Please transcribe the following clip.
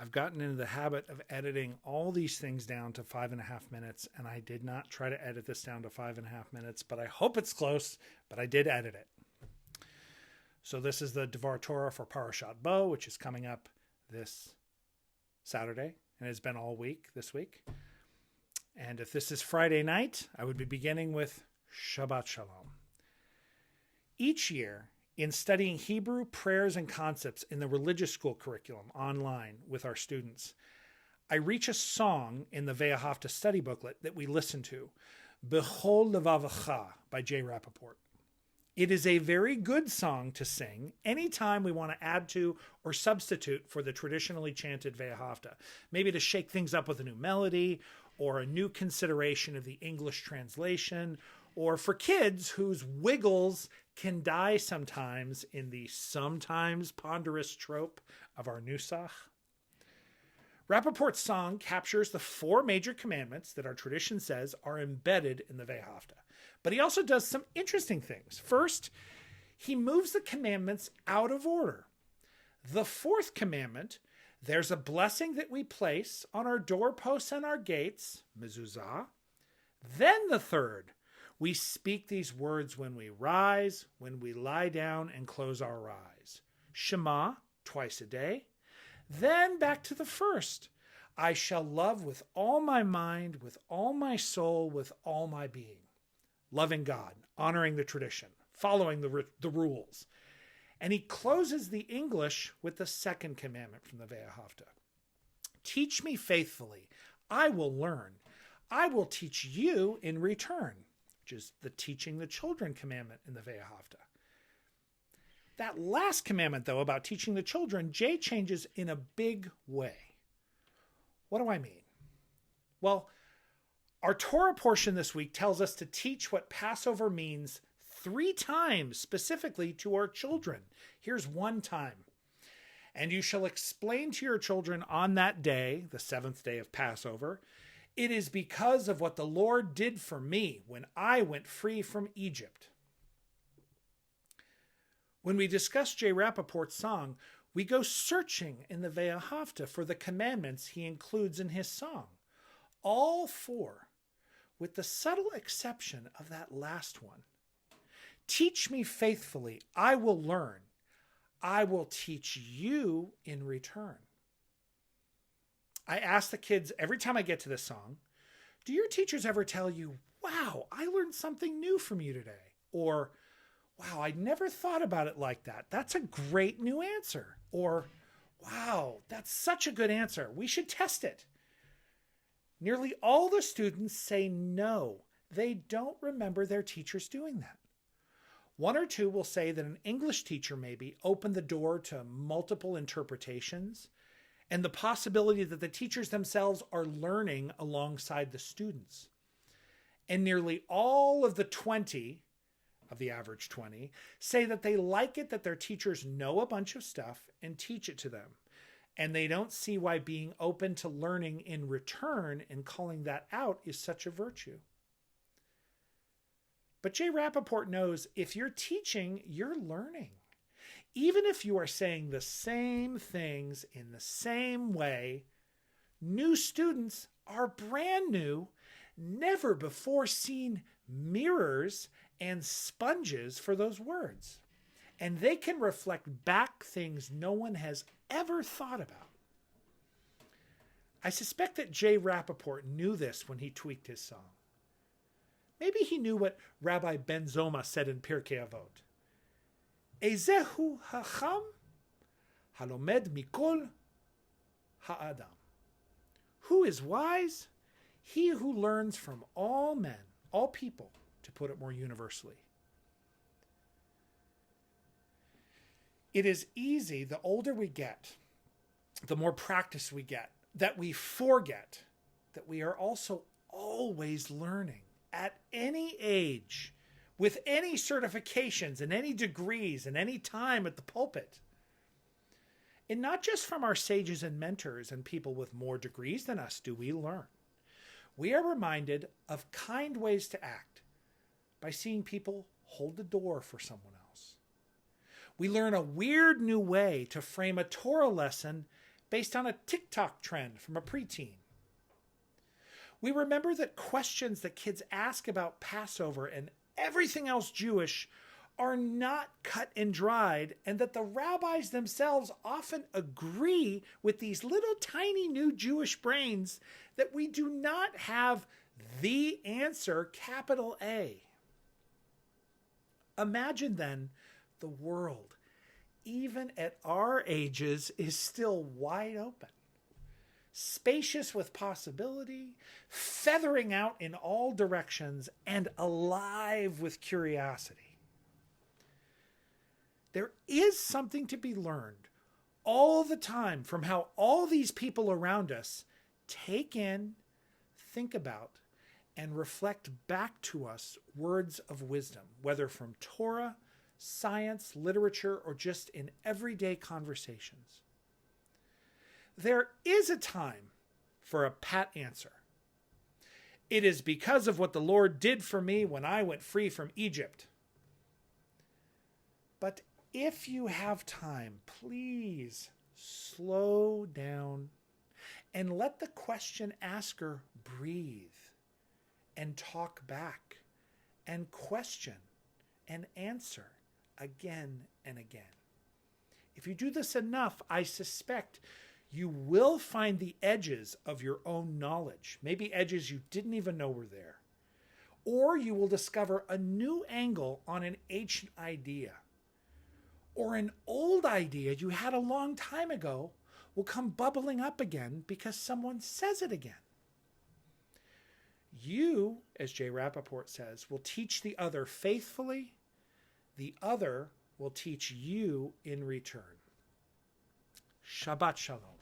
I've gotten into the habit of editing all these things down to 5.5 minutes, and I did not try to edit this down to 5.5 minutes, but I hope it's close, but I did edit it. So this is the Dvar Torah for Parashat Bo, which is coming up this Saturday, and it's been all week this week. And if this is Friday night, I would be beginning with Shabbat Shalom. Each year, in studying Hebrew prayers and concepts in the religious school curriculum online with our students, I reach a song in the Ve'ahavta study booklet that we listen to, B'chol Levavacha by J. Rappaport. It is a very good song to sing anytime we want to add to or substitute for the traditionally chanted Ve'ahavta, maybe to shake things up with a new melody or a new consideration of the English translation, or for kids whose wiggles can die sometimes in the sometimes ponderous trope of our nusach. Rappaport's song captures the 4 major commandments that our tradition says are embedded in the Ve'ahavta. But he also does some interesting things. First, he moves the commandments out of order. The 4th commandment, there's a blessing that we place on our doorposts and our gates, mezuzah. Then the 3rd, we speak these words when we rise, when we lie down and close our eyes. Shema, twice a day. Then back to the 1st. I shall love with all my mind, with all my soul, with all my being. Loving God, honoring the tradition, following the rules. And he closes the English with the 2nd commandment from the Ve'ahavta. Teach me faithfully. I will learn. I will teach you in return, which is the teaching the children commandment in the Ve'ahavta. That last commandment, though, about teaching the children, Jay changes in a big way. What do I mean? Well, our Torah portion this week tells us to teach what Passover means 3 times specifically to our children. Here's one time. And you shall explain to your children on that day, the 7th day of Passover, it is because of what the Lord did for me when I went free from Egypt. When we discuss J. Rappaport's song, we go searching in the Ve'ahavta for the commandments he includes in his song. All 4, with the subtle exception of that last one. Teach me faithfully, I will learn. I will teach you in return. I ask the kids every time I get to this song, do your teachers ever tell you, wow, I learned something new from you today? Or, wow, I never thought about it like that. That's a great new answer. Or, wow, that's such a good answer. We should test it. Nearly all the students say no. They don't remember their teachers doing that. 1 or 2 will say that an English teacher maybe opened the door to multiple interpretations and the possibility that the teachers themselves are learning alongside the students. And nearly all of the 20, of the average 20, say that they like it that their teachers know a bunch of stuff and teach it to them. And they don't see why being open to learning in return and calling that out is such a virtue. But J. Rappaport knows if you're teaching, you're learning. Even if you are saying the same things in the same way, new students are brand new, never before seen mirrors and sponges for those words. And they can reflect back things no one has ever thought about. I suspect that J. Rappaport knew this when he tweaked his song. Maybe he knew what Rabbi Ben Zoma said in Pirkei Avot. Ezehu hacham halomed mikol ha'adam. Who is wise? He who learns from all men, all people, to put it more universally. It is easy, the older we get, the more practice we get, that we forget that we are also always learning at any age, with any certifications and any degrees and any time at the pulpit. And not just from our sages and mentors and people with more degrees than us do we learn. We are reminded of kind ways to act by seeing people hold the door for someone else. We learn a weird new way to frame a Torah lesson based on a TikTok trend from a preteen. We remember that questions that kids ask about Passover and everything else Jewish are not cut and dried, and that the rabbis themselves often agree with these little tiny new Jewish brains that we do not have the answer, capital A. Imagine then the world, even at our ages, is still wide open, spacious with possibility, feathering out in all directions, and alive with curiosity. There is something to be learned all the time from how all these people around us take in, think about, and reflect back to us words of wisdom, whether from Torah, science, literature, or just in everyday conversations. There is a time for a pat answer. It is because of what the Lord did for me when I went free from Egypt. But if you have time, please slow down and let the question asker breathe and talk back and question and answer again and again. If you do this enough, I suspect you will find the edges of your own knowledge, maybe edges you didn't even know were there. Or you will discover a new angle on an ancient idea. Or an old idea you had a long time ago will come bubbling up again because someone says it again. You, as J. Rappaport says, will teach the other faithfully. The other will teach you in return. Shabbat Shalom.